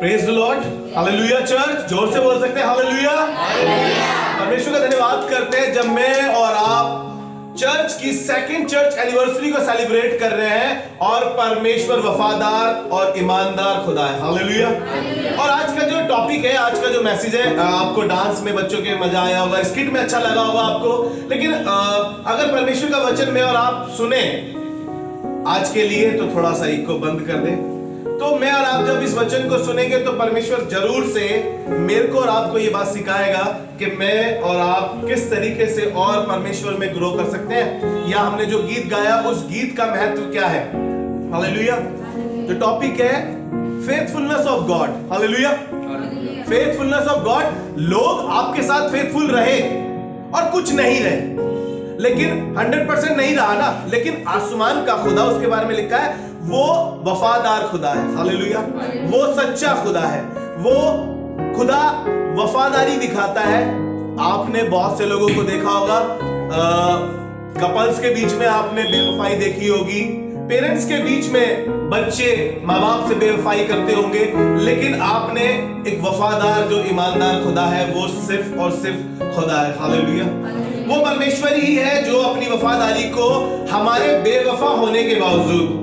Praise the Lord, hallelujah. Church जोर से बोल सकते हैं हालेलुया। परमेश्वर का धन्यवाद करते हैं जब मैं और आप चर्च की सेकंड चर्च एनिवर्सरी को सेलिब्रेट कर रहे हैं और परमेश्वर वफादार और ईमानदार खुदा है, हालेलुया। और आज का जो टॉपिक है, आज का जो मैसेज है, आपको डांस में बच्चों के मजा आया होगा, स्किट में अच्छा लगा होगा आपको, लेकिन अगर परमेश्वर का वचन में और आप सुने आज के लिए तो थोड़ा सा इको बंद कर दें। तो मैं और आप जब इस वचन को सुनेंगे तो परमेश्वर जरूर से मेरे को और आपको ये बात सिखाएगा कि मैं और आप किस तरीके से और परमेश्वर में ग्रो कर सकते हैं, या हमने जो गीत गाया उस गीत का महत्व क्या है, हालेलुया। जो टॉपिक है faithfulness of God, hallelujah. Faithfulness of God. लोग आपके साथ फेथफुल रहे और कुछ नहीं रहे, लेकिन 100% नहीं रहा ना, लेकिन आसमान का खुदा, उसके बारे में लिखा है वो वफादार खुदा है, हालेलुया। वो सच्चा खुदा है, वो खुदा वफादारी दिखाता है। आपने बहुत से लोगों को देखा होगा, कपल्स के बीच में आपने बेवफाई देखी होगी, पेरेंट्स के बीच में बच्चे माँ बाप से बेवफाई करते होंगे, लेकिन आपने एक वफादार जो ईमानदार खुदा है वो सिर्फ और सिर्फ खुदा है, हालेलुया। वो परमेश्वर ही है जो अपनी वफादारी को हमारे बेवफा होने के बावजूद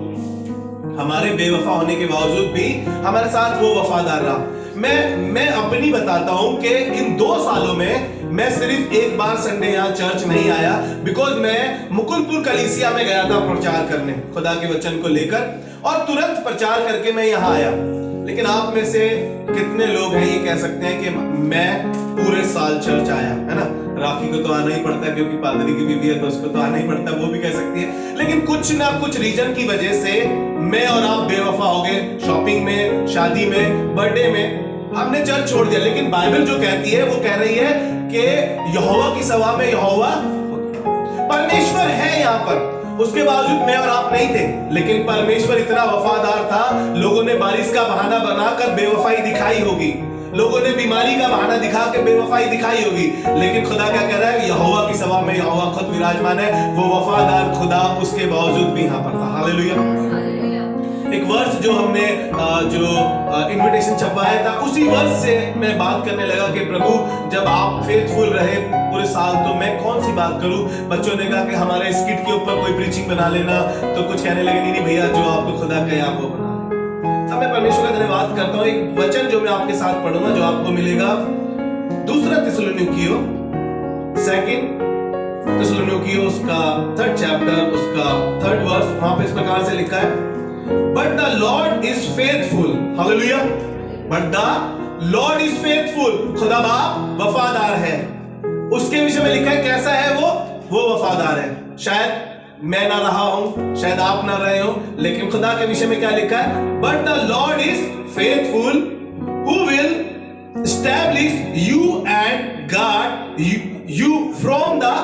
भी हमारे साथ वो वफादार रहा। मैं अपनी बताता हूं कि इन 2 सालों में मैं सिर्फ एक बार संडे यहाँ चर्च नहीं आया, बिकॉज मैं मुकुंदपुर कलीसिया में गया था प्रचार करने खुदा के वचन को लेकर, और तुरंत प्रचार करके मैं यहाँ आया। लेकिन आप में से कितने लोग हैं ये कह सकते हैं कि मैं पूरे साल चर्च आया, है ना? राखी को तो आना ही पड़ता है क्योंकि पादरी की बीवी है तो उसको तो आना ही पड़ता है, वो भी कह सकती है। लेकिन कुछ ना कुछ रीजन की वजह से मैं और आप बेवफा हो गए, शॉपिंग में, शादी में, बर्थडे में हमने चर्च छोड़ दिया। लेकिन बाइबल जो कहती है वो कह रही है कि यहोवा की सभा में यहोवा परमेश्वर है यहाँ पर। उसके बावजूद मैं और आप नहीं थे, लेकिन परमेश्वर इतना वफादार था, लोगों ने बारिश का बहाना बनाकर बेवफाई दिखाई होगी, लोगों ने बीमारी का बहाना दिखा के बेवफाई दिखाई होगी, लेकिन खुदा क्या कह रहा है? यहोवा की सभा में यहोवा खुद विराजमान है, वो वफादार खुदा उसके बावजूद भी यहाँ पर था, हालेलुया। एक वर्ष जो हमने इनविटेशन छपवाया था, उसी वर्ष से मैं बात करने लगा कि प्रभु जब आप फेथफुल रहे पूरे साल तो मैं कौन सी बात करूं। बच्चों ने कहा कि हमारे स्किट के ऊपर कोई प्रीचिंग बना लेना, तो कुछ कहने लगे नहीं भैया जो आपको खुदा कहे आप वो बना। तब मैं परमेश्वर का धन्यवाद करता हूं। एक वचन जो मैं आपके साथ पढ़ूंगा जो आपको मिलेगा 2 थिस्सलुनीकियों, 2 थिस्सलुनीकियों उसका 3rd चैप्टर, उसका 3rd वर्स, वहां पे इस प्रकार से लिखा है, But the Lord is faithful, hallelujah. But the Lord is faithful. खुदा बाप वफादार है। उसके विषय में लिखा है कैसा है वो वफादार है। शायद मैं ना रहा हूं, शायद आप ना रहे हो, लेकिन खुदा के विषय में क्या लिखा है? But the Lord is faithful, who will establish you and guard you from the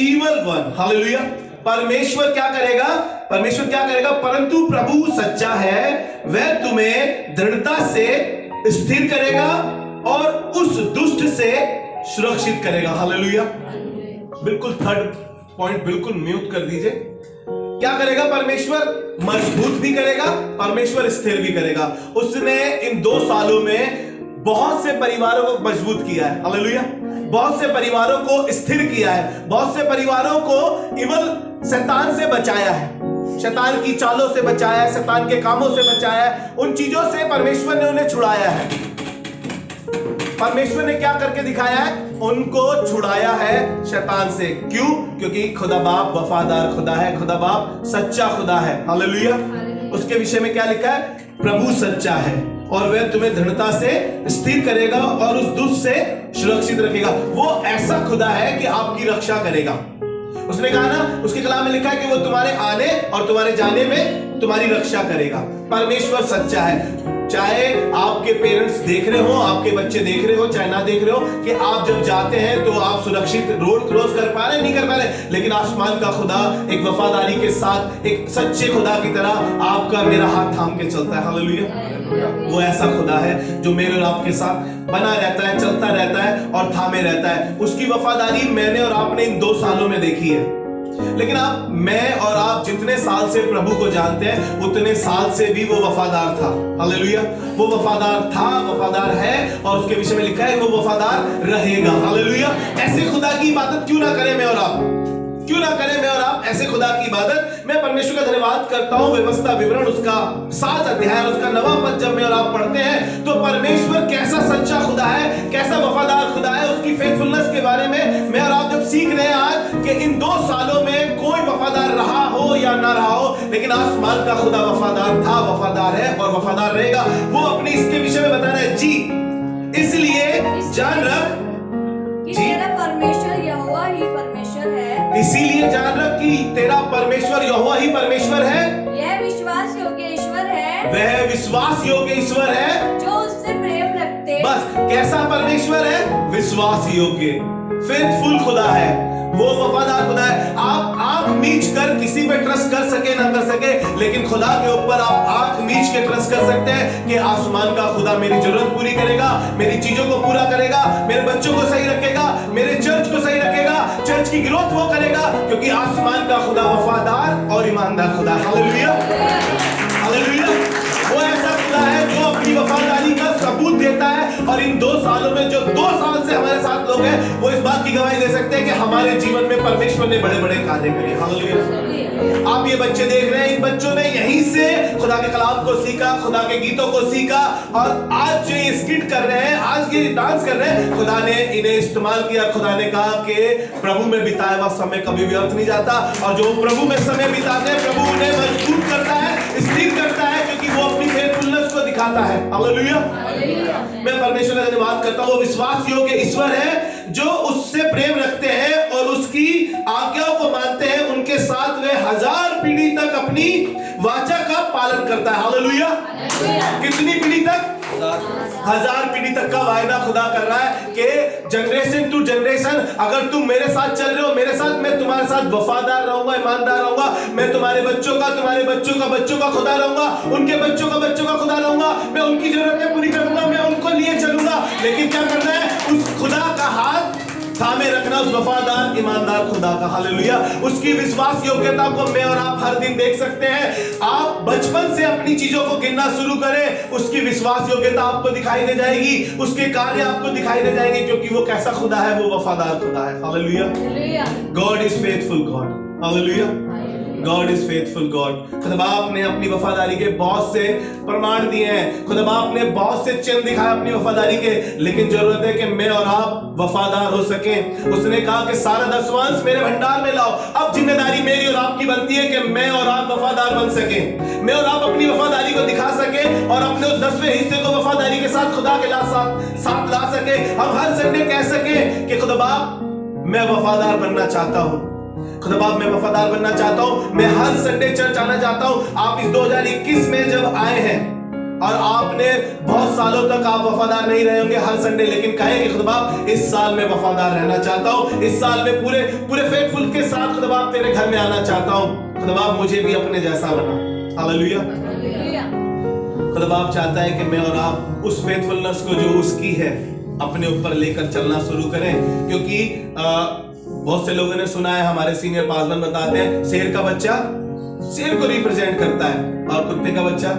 evil one, hallelujah. परमेश्वर क्या करेगा? परंतु प्रभु सच्चा है, वह तुम्हें दृढ़ता से स्थिर करेगा और उस दुष्ट से सुरक्षित करेगा, हालेलुया। बिल्कुल 3rd पॉइंट बिल्कुल म्यूट कर दीजिए। क्या करेगा परमेश्वर? मजबूत भी करेगा, परमेश्वर स्थिर भी करेगा। उसने इन 2 सालों में बहुत से परिवारों को मजबूत किया है, हालेलुया। बहुत से परिवारों को स्थिर किया है, बहुत से परिवारों को इवल शैतान से बचाया है, शैतान की चालों से बचाया है, शैतान के कामों से बचाया है, उन चीजों से परमेश्वर ने उन्हें छुड़ाया है। परमेश्वर ने क्या करके दिखाया है? उनको छुड़ाया है शैतान से। क्यों? क्योंकि खुदा बाप वफादार खुदा है, खुदा बाप सच्चा खुदा है, हालेलुया। उसके विषय में क्या लिखा है? प्रभु सच्चा है और वह तुम्हें दृढ़ता से स्थिर करेगा और उस दुष्ट से सुरक्षित रखेगा। वो ऐसा खुदा है कि आपकी रक्षा करेगा। उसने कहा ना, उसके कलाम में लिखा है कि वो तुम्हारे आने और तुम्हारे जाने में तुम्हारी रक्षा करेगा। परमेश्वर सच्चा है। चाहे आपके पेरेंट्स देख रहे हो, आपके बच्चे देख रहे हो, चाहे ना देख रहे हो, कि आप जब जाते हैं तो आप सुरक्षित रोड क्रॉस कर पा रहे नहीं कर पा रहे, लेकिन आसमान का खुदा एक वफादारी के साथ एक सच्चे खुदा की तरह आपका मेरा हाथ थाम के चलता है, हालेलुया। वो ऐसा खुदा है जो मेरे और आपके साथ बना रहता है, चलता रहता है और थामे रहता है। उसकी वफादारी मैंने और आपने इन 2 सालों में देखी है। लेकिन मैं और आप जितने साल से प्रभु को जानते हैं उतने साल से भी वो वफादार था। हालेलुया। वो वफादार था, वफादार है, और उसके विषय में लिखा है वो वफादार रहेगा। हालेलुया। ऐसे खुदा की इबादत क्यों ना करें मैं और आप? क्यों ना करें मैं और आप ऐसे खुदा की इबादत? मैं परमेश्वर का धन्यवाद करता हूं। व्यवस्था विवरण उसका 7 अध्याय उसका 9वां पद जब मैं और आप पढ़ते हैं तो परमेश्वर कैसा सच्चा खुदा है, कैसा वफादार खुदा है, उसकी फेथफुलनेस के बारे में मैं और आप जब सीख रहे हैं आज कि इन 2 सालों में कोई वफादार रहा हो या ना रहा हो, लेकिन आसमान का खुदा वफादार था, वफादार है और वफादार रहेगा। वो अपने इसके विषय में बता रहे हैं जी, इसलिए जान रख कि तेरा परमेश्वर यहोवा ही परमेश्वर है। इसीलिए जान रख कि तेरा परमेश्वर यहोवा ही परमेश्वर है। यह विश्वास योग्य ईश्वर है, वह विश्वास योग्य ईश्वर है जो उससे प्रेम रखते। बस कैसा परमेश्वर है? विश्वास योग्य, फेथफुल खुदा है, वो वफादार खुदा है। आप आंख मीच कर किसी पे ट्रस्ट कर सके ना कर सके, लेकिन खुदा के ऊपर आप आंख मीच के ट्रस्ट कर सकते हैं कि आसमान का खुदा मेरी जरूरत पूरी करेगा, मेरी चीजों को पूरा करेगा, मेरे बच्चों को सही रखेगा, मेरे चर्च को सही रखेगा, चर्च की ग्रोथ वो करेगा, क्योंकि आसमान का खुदा वफादार और ईमानदार खुदा है। Hallelujah, hallelujah. वो ऐसा खुदा है जो अपनी वफादारी का सबूत देता है, और इन 2 सालों में जो 2 साल से हमारे साथ लोग हैं वो इस बात की गवाही दे सकते हैं कि हमारे जीवन में परमेश्वर ने बड़े बड़े कार्य करे। हालेलुया। आप ये बच्चे देख रहे हैं, इन बच्चों ने यहीं से खुदा के कलाम को सीखा, खुदा के गीतों को सीखा, और आज जो ये स्किट कर रहे हैं, आज ये डांस कर रहे हैं, खुदा ने इन्हें इस्तेमाल किया। खुदा ने कहा कि प्रभु में बिताया हुआ समय कभी व्यर्थ नहीं जाता, और जो प्रभु में समय बिताते हैं प्रभु उन्हें मजबूत करता है, स्थिर करता है, क्योंकि वो अपनी फेथफुलनेस को दिखाता है। हालेलुया। मैं परमेश्वर का धन्यवाद करता हूं। वो विश्वास योग्य ईश्वर है जो उससे प्रेम रखते हैं और उसकी आज्ञाओं को मानते हैं, उनके साथ वे 1000 पीढ़ी तक अपनी वाचा का पालन करता है। हालेलुया। कितनी पीढ़ी तक? 1000 पीढ़ी तक का वायदा खुदा कर रहा है कि जनरेशन टू जनरेशन अगर तुम मेरे साथ चल रहे हो, मेरे साथ, मैं तुम्हारे साथ वफादार रहूंगा, ईमानदार रहूंगा, मैं तुम्हारे बच्चों का, तुम्हारे बच्चों का बच्चों का खुदा रहूंगा, उनके बच्चों का बच्चों का खुदा रहूंगा, मैं उनकी जरूरतें पूरी करूंगा, मैं उनको लिए चलूंगा। लेकिन क्या करना है? उस खुदा का हाथ थामे रखना, उस वफादार ईमानदार खुदा का। हालेलुया। उसकी विश्वास योग्यता को मैं और आप हर दिन देख सकते हैं। आप बचपन से अपनी चीजों को गिनना शुरू करें, उसकी विश्वास योग्यता आपको दिखाई दे जाएगी, उसके कार्य आपको दिखाई दे जाएंगे, क्योंकि वो कैसा खुदा है? वो वफादार खुदा है। Hallelujah. God is faithful God. Hallelujah. God is faithful God. खुदा बाप ने अपनी वफादारी के बहुत से प्रमाण दिए हैं, खुदा बाप ने बहुत से चिन्ह दिखाए अपनी वफादारी के, लेकिन जरूरत है कि मैं और आप वफादार हो सके। उसने कहा कि सारा दसवांश मेरे भंडार में लाओ। अब जिम्मेदारी मेरी और आपकी बनती है कि मैं और आप वफादार बन सके, मैं और आप अपनी वफादारी को दिखा सके, और अपने उस 10वें हिस्से को वफादारी के साथ खुदा के साथ ला सके। हम हर संडे कह सके कि खुदा बाप मैं वफादार बनना चाहता हूं, खुदा बाप मैं वफादार बनना चाहता हूं, मैं हर संडे चर्च आना चाहता हूं। आप इस 2021 में जब आए हैं और आपने बहुत सालों तक आप वफादार नहीं रहे होंगे हर संडे, लेकिन कहे कि खुदा बाप इस साल मैं वफादार रहना चाहता हूं, इस साल में पूरे फेथफुल के साथ खुदा बाप तेरे घर में आना चाहता हूं। खुदा बाप मुझे भी अपने जैसा बना। हालेलुया। खुदा बाप चाहता है कि मैं और आप उस फेथफुलनेस को जो उसकी है अपने ऊपर लेकर चलना शुरू करें, क्योंकि बहुत से लोगों ने सुना है, हमारे सीनियर पासवान बताते हैं, शेर का बच्चा शेर को रिप्रेजेंट करता है और कुत्ते का बच्चा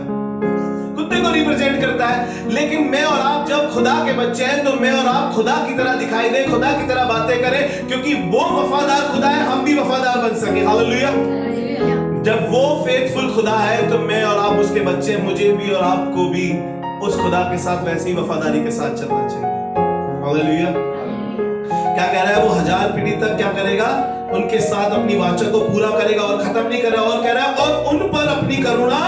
कुत्ते को रिप्रेजेंट करता है। लेकिन मैं और आप जब खुदा के बच्चे हैं तो मैं और आप खुदा की तरह दिखाई दें, खुदा की तरह बातें करें, क्योंकि वो वफादार खुदा है, हम भी वफादार बन सके। हालेलुया। जब वो फेथफुल खुदा है तो मैं और आप उसके बच्चे, मुझे भी और आपको भी उस खुदा के साथ वैसी वफादारी के साथ चलना चाहिए। हालेलुया। क्या कह रहा है? वो 1000 पीढ़ी तक क्या करेगा? उनके साथ अपनी वाचा को पूरा करेगा, और खत्म नहीं कर रहा, और कह रहा है और उन पर अपनी करुणा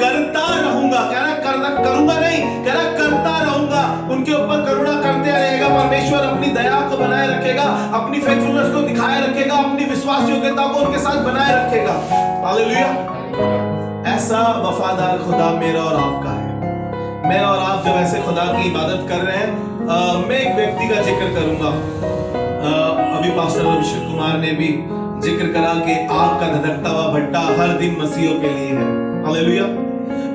करता रहूंगा। कह रहा करूंगा नहीं, कह रहा करता रहूंगा, उनके ऊपर करुणा करते रहेगा। परमेश्वर अपनी दया को बनाए रखेगा, अपनी फेथफुलनेस को दिखाए रखेगा, अपनी विश्वास योग्यता को उनके साथ बनाए रखेगा। हालेलुया। ऐसा वफादार खुदा मेरा और आपका है। मैं और आप जब ऐसे खुदा की इबादत कर रहे हैं, मैं एक व्यक्ति का जिक्र करूंगा। अभी पास्टर अभिषेक कुमार ने भी जिक्र करा कि आग का धधकता हुआ भट्टा हर दिन मसीहों के लिए है। हालेलुया।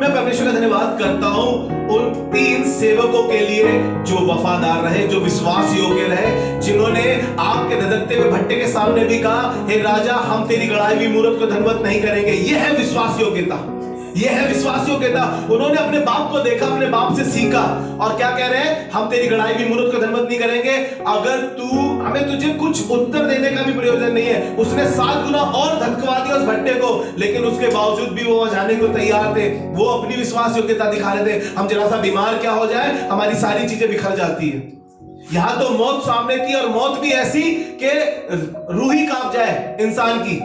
मैं परमेश्वर का धन्यवाद करता हूं उन 3 सेवकों के लिए जो वफादार रहे, जो विश्वास योग्य रहे, जिन्होंने आग के धधकते हुए भट्टे के सामने भी कहा, हे राजा, हम तेरी गड़ाई हुई मूरत को धनवत नहीं करेंगे। यह है विश्वास योग्यता, यह है विश्वास योग्यता। उन्होंने अपने बाप को देखा, अपने बाप से सीखा और क्या कह रहे हैं, हम तेरी गड़ाई हुई मूरत को धनवत नहीं करेंगे। अगर हमें तुझे कुछ उत्तर देने का भी प्रयोजन नहीं है। उसने 7 गुना और धक्का दिया उस भट्टे को, लेकिन उसके बावजूद भी वो जाने को तैयार थे। वो अपनी विश्वास योग्यता दिखा रहे थे। हम जरा सा बीमार क्या हो जाए, हमारी सारी चीजें बिखर जाती है। यहां तो मौत सामने थी और मौत भी ऐसी कि रूह ही कांप जाए इंसान की।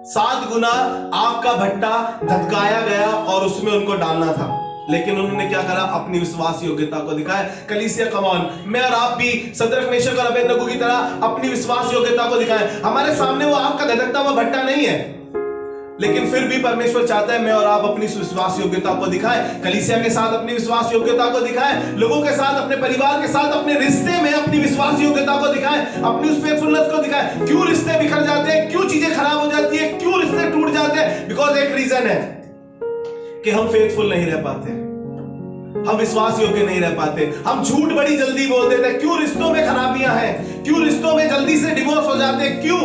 7 गुना आग का भट्टा धधकाया गया और उसमें उनको डालना था, लेकिन उन्होंने क्या करा, अपनी विश्वास योग्यता को दिखाया। कलीसिया कमान, मैं और आप भी सदरक मेशक और अबेदनगो की तरह अपनी विश्वास योग्यता को दिखाएं। हमारे सामने वो आग का धधकता हुआ भट्टा नहीं है, लेकिन फिर भी परमेश्वर चाहता है मैं और आप अपनी विश्वास योग्यता को दिखाएं। कलीसिया के साथ अपनी विश्वास योग्यता को दिखाएं, लोगों के साथ, अपने परिवार के साथ, अपने रिश्ते में अपनी विश्वास योग्यता को दिखाएं, अपनी उस फेथफुलनेस को दिखाएं। क्यों रिश्ते बिखर जाते हैं, क्यों चीजें खराब हो जाती है, क्यों रिश्ते टूट जाते हैं? बिकॉज एक रीजन है कि हम फेथफुल नहीं रह पाते, हम विश्वास योग्य नहीं रह पाते, हम झूठ बड़ी जल्दी बोल देते हैं। क्यों रिश्तों में खराबियां हैं, क्यों रिश्तों में जल्दी से डिवोर्स हो जाते हैं? क्यों?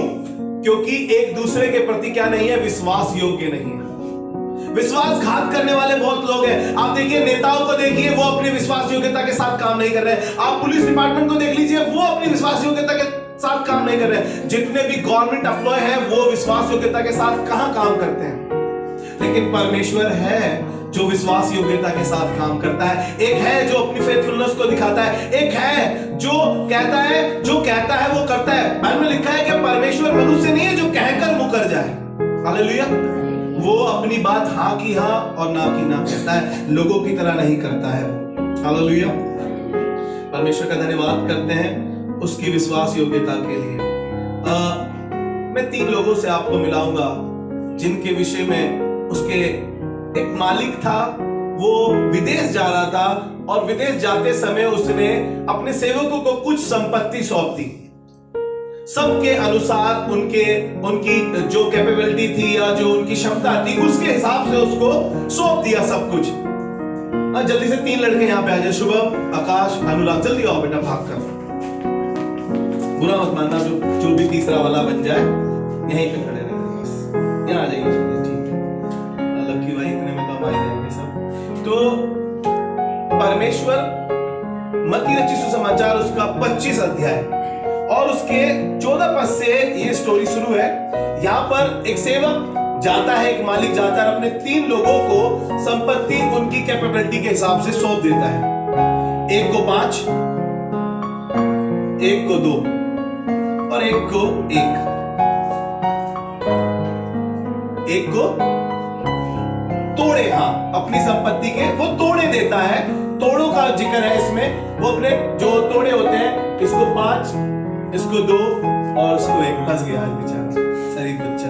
क्योंकि एक दूसरे के प्रति क्या नहीं है, विश्वास योग्य नहीं है। विश्वासघात करने वाले बहुत लोग हैं। आप देखिए, नेताओं को देखिए, वो अपनी विश्वास योग्यता के साथ काम नहीं कर रहे हैं। आप पुलिस डिपार्टमेंट को देख लीजिए, वो अपनी विश्वास योग्यता के साथ काम नहीं कर रहे हैं। जितने भी गवर्नमेंट एम्प्लॉय हैं, वो विश्वास योग्यता के साथ कहां काम करते हैं? लेकिन परमेश्वर है जो विश्वास योग्यता के साथ काम करता है। एक है जो अपनी फेथफुलनेस को दिखाता है, एक है जो कहता है वो करता है। बाइबल में लिखा है कि परमेश्वर मनुष्य नहीं है जो कहकर मुकर जाए। हालेलुया। वो अपनी बात हाँ की हाँ और ना की ना कहता है, लोगों की तरह नहीं करता है। हालेलुया। परमेश्वर का धन्यवाद करते हैं उसकी विश्वास योग्यता के लिए। मैं 3 लोगों से आपको मिलाऊंगा जिनके विषय में उसके एक मालिक था, वो विदेश जा रहा था और विदेश जाते समय उसने अपने सेवकों को कुछ संपत्ति सौंप दी। सबके अनुसार उनकी जो कैपेबिलिटी थी या जो उनकी क्षमता थी उसके हिसाब से उसको सौंप दिया सब कुछ। जल्दी से 3 लड़के यहाँ पे आ जाए, शुभम, आकाश, अनुराग, जल्दी आओ बेटा, भाग कर। बुरा मत मानना, जो भी तीसरा वाला बन जाए यहीं पे खड़े रहना, बस यहाँ आ जाइए। तो परमेश्वर मत्ती रचित सुसमाचार उसका 25 अध्याय और उसके 14 पद से ये स्टोरी शुरू है। यहां पर एक सेवक जाता है, एक मालिक जाता है, अपने 3 लोगों को संपत्ति उनकी कैपेबिलिटी के हिसाब से सौंप देता है। एक को 5, एक को 2 और एक को 1। एक को तोड़े, हाँ, अपनी संपत्ति के वो तोड़े देता है। तोड़ों का जिक्र है इसमें। वो अपने जो तोड़े होते हैं, इसको 5, इसको 2 और इसको 1। फंस गया बेचारा शरीफ बच्चा।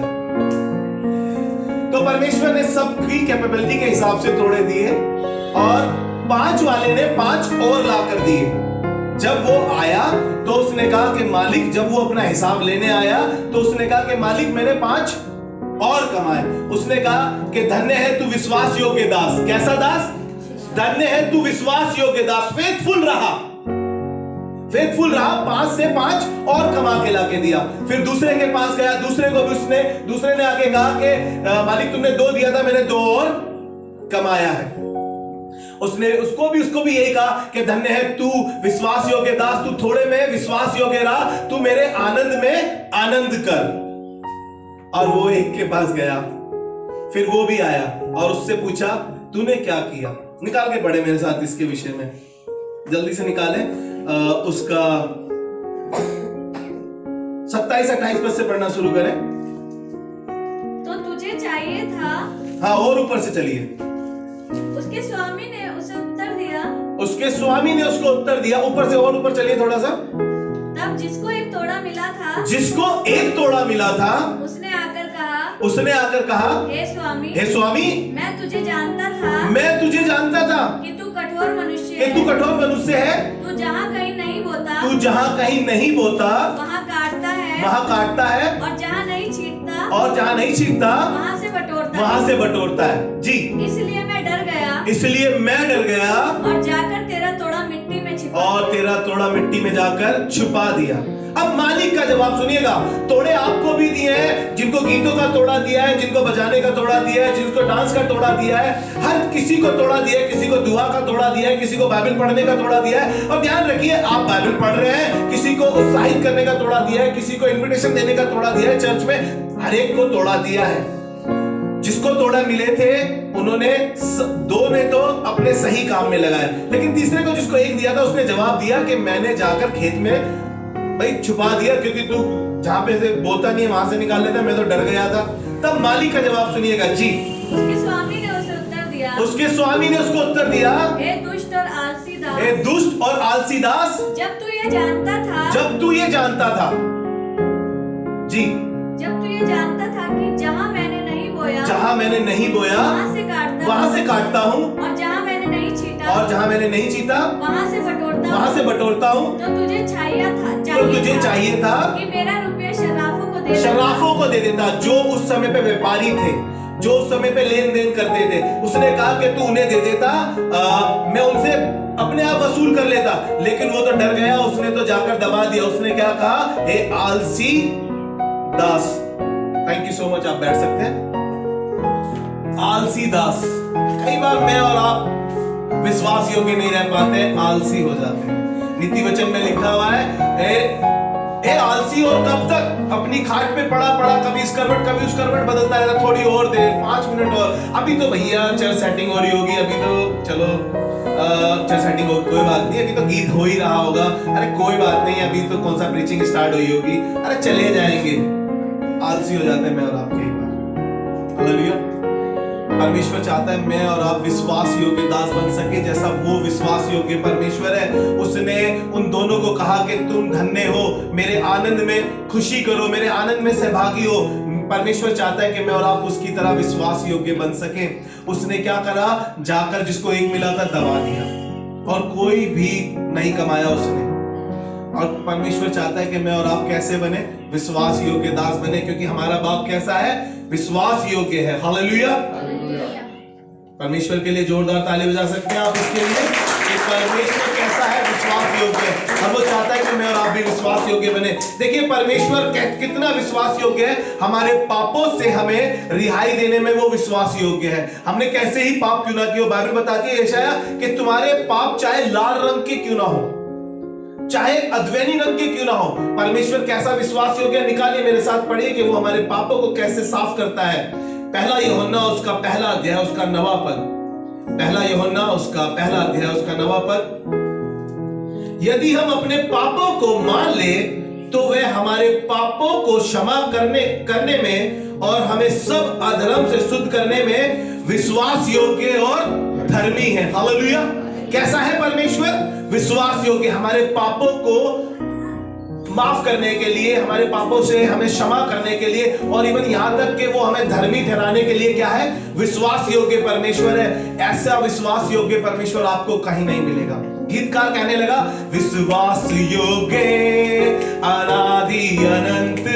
तो परमेश्वर ने सबकी कैपेबिलिटी के हिसाब से तोड़े दिए और 5 वाले ने 5 और ला कर दिए। जब वो आया तो उसने कहा कि मालिक, जब वो अपना हिसाब लेने आया तो उसने कहा कि मालिक, मैंने 5 और कमाए। उसने कहा कि धन्य है तू विश्वास योग्य दास। कैसा दास? धन्य है तू विश्वास योग्य दास। फेथफुल रहा, 5 से 5 और कमा के लाके दिया। फिर दूसरे के पास गया, दूसरे को भी दूसरे ने आके कहा कि मालिक तुमने 2 दिया था, मैंने 2 और कमाया है। उसको भी यही कहा कि धन्य है तू विश्वास योग्य दास, तू थोड़े में विश्वास योग्य रहा, तू मेरे आनंद में आनंद कर। और वो एक के पास गया, फिर वो भी आया और उससे पूछा तूने क्या किया। निकाल के पढ़े मेरे साथ इसके विषय में, जल्दी से निकाले। उसका 27-28 पद से पढ़ना शुरू करें। तो तुझे चाहिए था, हाँ, और ऊपर से चलिए। उसके स्वामी ने उसे उत्तर दिया, उसके स्वामी ने उसको उत्तर दिया। ऊपर से और ऊपर चलिए थोड़ा सा। तब जिसको 1 तोड़ा मिला था, जिसको 1 तोड़ा मिला था, उसने आकर कहा हे स्वामी, मैं तुझे जानता था कि तू कठोर मनुष्य है। तू जहाँ कहीं नहीं बोता वहाँ काटता है और जहाँ नहीं छींटता वहाँ से वहां से बटोरता है जी। इसलिए मैं डर गया, इसलिए मैं डर गया और जाकर तेरा तोड़ा मिट्टी में छिपा, और तेरा तोड़ा मिट्टी में जाकर छुपा दिया। अब मालिक का जवाब सुनिएगा। तोड़े आपको भी दिए हैं, जिनको गीतों का तोड़ा दिया है, जिनको बजाने का तोड़ा दिया है, जिनको डांस का तोड़ा दिया है, हर किसी को तोड़ा दिया है, किसी को दुआ का तोड़ा दिया है, किसी को बाइबल पढ़ने का तोड़ा दिया है। और ध्यान रखिए, आप बाइबल पढ़ रहे हैं, किसी को उत्साहित करने का तोड़ा दिया है, किसी को इन्विटेशन देने का तोड़ा दिया है चर्च में, हर एक को तोड़ा दिया है। जिसको तोड़ा मिले थे उन्होंने दो ने तो अपने सही काम में लगाए, लेकिन तीसरे को जिसको एक दिया था उसने जवाब दिया कि मैंने जाकर खेत में भाई छुपा दिया, क्योंकि तू जहां पे से बोलता नहीं है वहां से निकाल लेता, मैं तो डर गया था। तब मालिक का जवाब सुनिएगा जी। उसके स्वामी ने उसे उत्तर दिया, उसके स्वामी ने उसको उत्तर दिया, हे दुष्ट और आलसी दास, हे दुष्ट और आलसी दास, जब तू ये जानता था, जब तू ये जानता था जी, जब तू ये जानता था कि जहां मैंने नहीं बोया, जहां मैंने नहीं बोया वहां से काटता हूँ, और जहां मैंने नहीं छीटा, और जहां मैंने नहीं छीटा वहां से बटोरता हूँ, तो तुझे चाहिए था कि मेरा रुपया शराफों को दे देता, जो उस समय पे व्यापारी थे, जो उस समय पे लेन देन करते थे। उसने कहा कि तू उन्हें दे देता, मैं उनसे अपने आप वसूल कर लेता, लेकिन वो तो डर गया, उसने तो जाकर दबा दिया। उसने क्या कहा, हे आलसी दास। थैंक यू सो मच, आप बैठ सकते हैं। आलसी दास। कई बार मैं और आप विश्वास योग्य नहीं रह पाते, आलसी हो जाते हैं। नीति वचन में लिखा हुआ है, ए आलसी, और कब तक अपनी खाट पे पड़ा कभी इस करवट कभी उस करवट बदलता रहता, थोड़ी और देर, 5 मिनट और, अभी तो भैया चर्च सेटिंग हो रही होगी, अभी तो चलो चर्च सेटिंग हो, कोई बात नहीं, अभी तो गीत हो ही रहा होगा, अरे कोई बात नहीं, अभी तो कौन सा प्रीचिंग स्टार्ट हुई होगी, अरे चले जाएंगे। आलसी हो जाते हैं मैं और आप कई बार। हालेलुया। परमेश्वर चाहता है मैं और आप विश्वास योग्य दास बन सके, जैसा वो विश्वास योग्य परमेश्वर है। उसने उन दोनों को कहा कि तुम धन्य हो, मेरे आनंद में खुशी करो, मेरे आनंद में सहभागी हो। परमेश्वर चाहता है कि मैं और आप उसकी तरह विश्वास योग्य बन सके। उसने क्या करा, जाकर जिसको एक मिला था दबा दिया, और कोई भी नहीं कमाया उसने। और परमेश्वर चाहता है कि मैं और आप कैसे बने, विश्वास योग्य दास बने, क्योंकि हमारा बाप कैसा है, विश्वास योग्य है। हालेलुया। परमेश्वर के लिए जोरदार ताली बजा सकते हैं आप इसके लिए कि परमेश्वर कैसा है, विश्वास योग्य है, और वो चाहता है कि मैं और आप भी विश्वास योग्य बने। देखिए परमेश्वर कितना विश्वास योग्य है, हमारे पापों से हमें रिहाई देने में वो विश्वास योग्य है। हमने कैसे ही पाप क्यों ना किया, बाइबल बताती है यशाया कि तुम्हारे पाप चाहे लाल रंग के क्यों ना हो, चाहे अध्वैनी रंग के क्यों ना हो, परमेश्वर कैसा विश्वास योग्य है। निकालिए मेरे साथ, पढ़िए कि वो हमारे पापों को कैसे साफ करता है। पहला यूहन्ना उसका पहला अध्याय उसका 9वां पद, पहला यूहन्ना उसका पहला अध्याय उसका 9वां पद। यदि हम अपने पापों को मान ले तो वह हमारे पापों को क्षमा करने में और हमें सब अधर्म से शुद्ध करने में विश्वास योग्य और धर्मी है। हालेलुया। कैसा है परमेश्वर, विश्वास योग्य, हमारे पापों को माफ करने के लिए, हमारे पापों से हमें क्षमा करने के लिए, और इवन यहां तक कि वो हमें धर्मी ठहराने के लिए क्या है, विश्वास योग्य परमेश्वर है। ऐसा विश्वास योग्य परमेश्वर आपको कहीं नहीं मिलेगा। गीतकार कहने लगा, विश्वास योग्य अनादि अनंत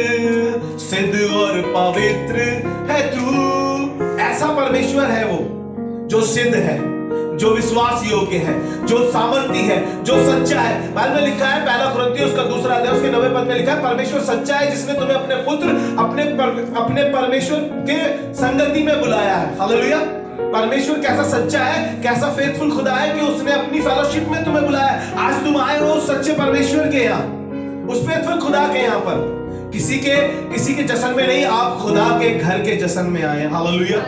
सिद्ध और पवित्र है तू। ऐसा परमेश्वर है वो जो सिद्ध है, जो विश्वास योग्य है, जो सामर्थी है, जो सच्चा है। बाइबल में लिखा है, पहला कुरिन्थियों उसका 2 अध्याय उसके 9वें पद में लिखा है, परमेश्वर सच्चा है जिसने तुम्हें अपने पुत्र अपने परमेश्वर के संगति में बुलाया है। हालेलुया। परमेश्वर कैसा सच्चा है, कैसा फेथफुल खुदा है कि उसने अपनी फेलोशिप में तुम्हें बुलाया। आज तुम आए हो सच्चे परमेश्वर के यहाँ, उस फेथफुल खुदा के यहाँ पर, किसी के जश्न में नहीं, आप खुदा के घर के जश्न में आए। हालेलुया।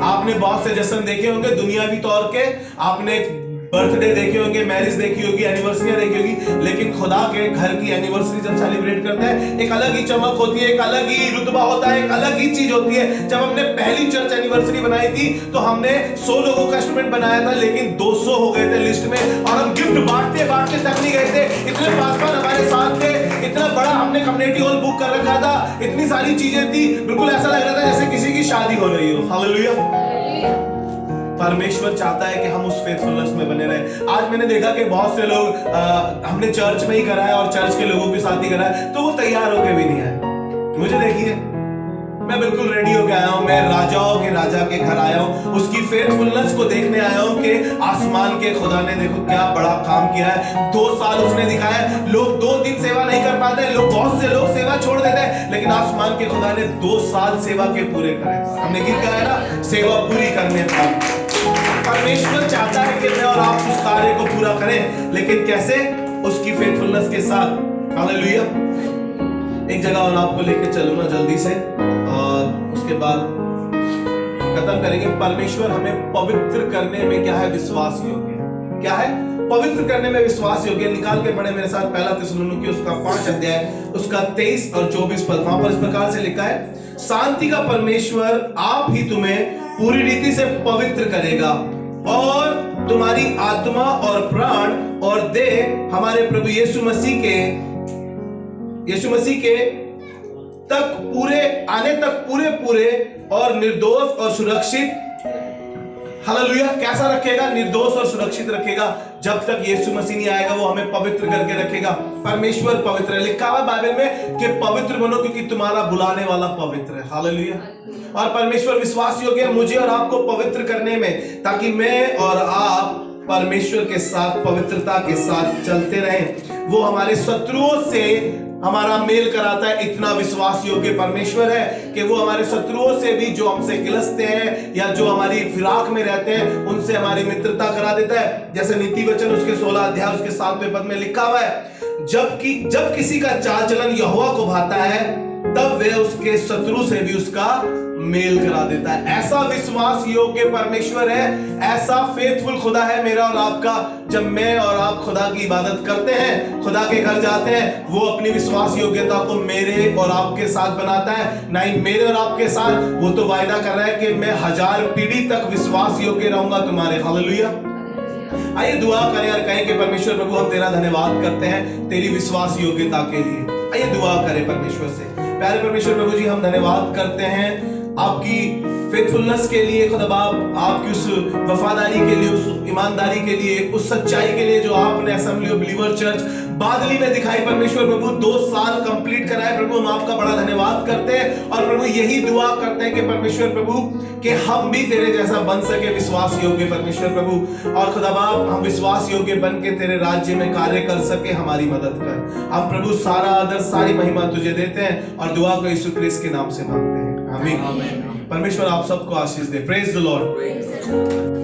आपने बहुत से जश्न देखे होंगे दुनियावी तौर के, आपने बर्थडे देखे होंगे, मैरिज देखी होगी, एनिवर्सरी देखी होगी, लेकिन खुदा के घर की एनिवर्सरी जब सेलिब्रेट करते हैं, एक अलग ही चमक होती है, एक अलग ही रुतबा होता है, एक अलग ही चीज होती है। जब हमने पहली चर्च एनिवर्सरी बनाई थी तो हमने 100 लोगों का इंस्ट्रूमेंट बनाया था, लेकिन 200 हो गए थे लिस्ट में, और हम गिफ्ट बांटते तक नहीं गए थे। इतने पासवान हमारे साथ थे, इतना बड़ा हमने कम्युनिटी हॉल बुक कर रखा था, इतनी सारी चीजें थी, बिल्कुल ऐसा लग रहा था जैसे किसी की शादी हो रही हो। हालेलुया। परमेश्वर चाहता है कि हम उस फेथफुलनेस में बने रहे। आज मैंने देखा कि बहुत से लोग हमने चर्च में ही करा है और चर्च के लोगों के साथ ही करा है, तो वो तैयार होके भी नहीं आए। मुझे देखिए, मैं बिल्कुल रेडी होके आया हूं, मैं राजाओं के राजा के घर आया हूं, उसकी फेथफुलनेस को देखने आया हूं कि आसमान के खुदा ने देखो क्या बड़ा काम किया है। 2 साल उसने दिखाया। लोग 2 दिन सेवा नहीं कर पाते, लोग बहुत से लोग सेवा छोड़ देते हैं, लेकिन आसमान के खुदा ने 2 साल सेवा के पूरे करे। हमने गीत गाया ना, सेवा पूरी करने पर परमेश्वर चाहता है कि मैं और आप उस कार्य को पूरा करें, लेकिन कैसे? उसकी फेथफुलनेस के साथ। हालेलुया। एक जगह और आपको लेके चलूंगा जल्दी से और उसके बाद खत्म करेंगे। परमेश्वर हमें पवित्र करने में क्या है? विश्वास योग्य है। क्या है? पवित्र करने में विश्वास योग्य। निकाल के पढ़े मेरे साथ, पहला थिस्सलुनीकी उसका 5 अध्याय उसका 23 और 24 पद। वहां पर इस प्रकार से लिखा है, शांति का परमेश्वर आप ही तुम्हें पूरी रीति से पवित्र करेगा और तुम्हारी आत्मा और प्राण और देह हमारे प्रभु यीशु मसीह के तक पूरे आने तक पूरे और निर्दोष और सुरक्षित। हालेलुया। कैसा रखेगा? निर्दोष और सुरक्षित रखेगा। जब तक यीशु मसीह नहीं आएगा वो हमें पवित्र करके रखेगा। परमेश्वर पवित्र है। लिखा हुआ बाइबल में कि पवित्र बनो क्योंकि तुम्हारा बुलाने वाला पवित्र है। हालेलुया। और परमेश्वर विश्वास योग्य है मुझे और आपको पवित्र करने में, ताकि मैं और आप परमेश्वर के साथ पवित्रता के साथ चलते रहें। वो हमारे शत्रुओं से हमारा मेल कराता है। इतना विश्वास योग्य परमेश्वर है कि वो हमारे शत्रुओं से भी, जो हमसे गिलसते हैं या जो हमारी फिराक में रहते हैं, उनसे हमारी मित्रता करा देता है। जैसे नीति वचन उसके 16 अध्याय उसके 7वें पद में लिखा हुआ है, जब किसी का चाल चलन यहोवा को भाता है तब वह उसके शत्रु से भी उसका मेल करा देता है। ऐसा विश्वास योग्य परमेश्वर है, ऐसा फेथफुल खुदा है मेरा और आपका। जब मैं और आप खुदा की इबादत करते हैं, खुदा के घर जाते हैं, वो अपनी विश्वास योग्यता को मेरे और आपके साथ बनाता है, ना ही मेरे और आपके साथ। वो तो वायदा कर रहा है कि मैं 1000 पीढ़ी तक विश्वास योग्य रहूंगा तुम्हारे। हालेलुया। आइए दुआ करें और कहें कि परमेश्वर प्रभु हम तेरा धन्यवाद करते हैं तेरी विश्वास योग्यता के लिए। आइए दुआ करें परमेश्वर से। प्यारे परमेश्वर प्रभु जी, हम धन्यवाद करते हैं आपकी फेथफुलनेस के लिए खुदा बाप, आपकी उस वफादारी के लिए, उस ईमानदारी के लिए, उस सच्चाई के लिए जो आपने असेंबली ऑफ बिलीवर चर्च बादली में दिखाई। परमेश्वर प्रभु 2 साल कंप्लीट कराए प्रभु, हम आपका बड़ा धन्यवाद करते हैं। और प्रभु यही दुआ करते हैं कि परमेश्वर प्रभु कि हम भी तेरे जैसा बन सके विश्वास योग्य परमेश्वर प्रभु। और खुदा बाप हम विश्वास योग्य बन के तेरे राज्य में कार्य कर सके, हमारी मदद कर। हम प्रभु सारा आदर सारी महिमा तुझे देते हैं और दुआ को यीशु क्रिस्त के नाम से मांगते हैं। आमीन। परमेश्वर आप सबको आशीष दे। Praise the Lord.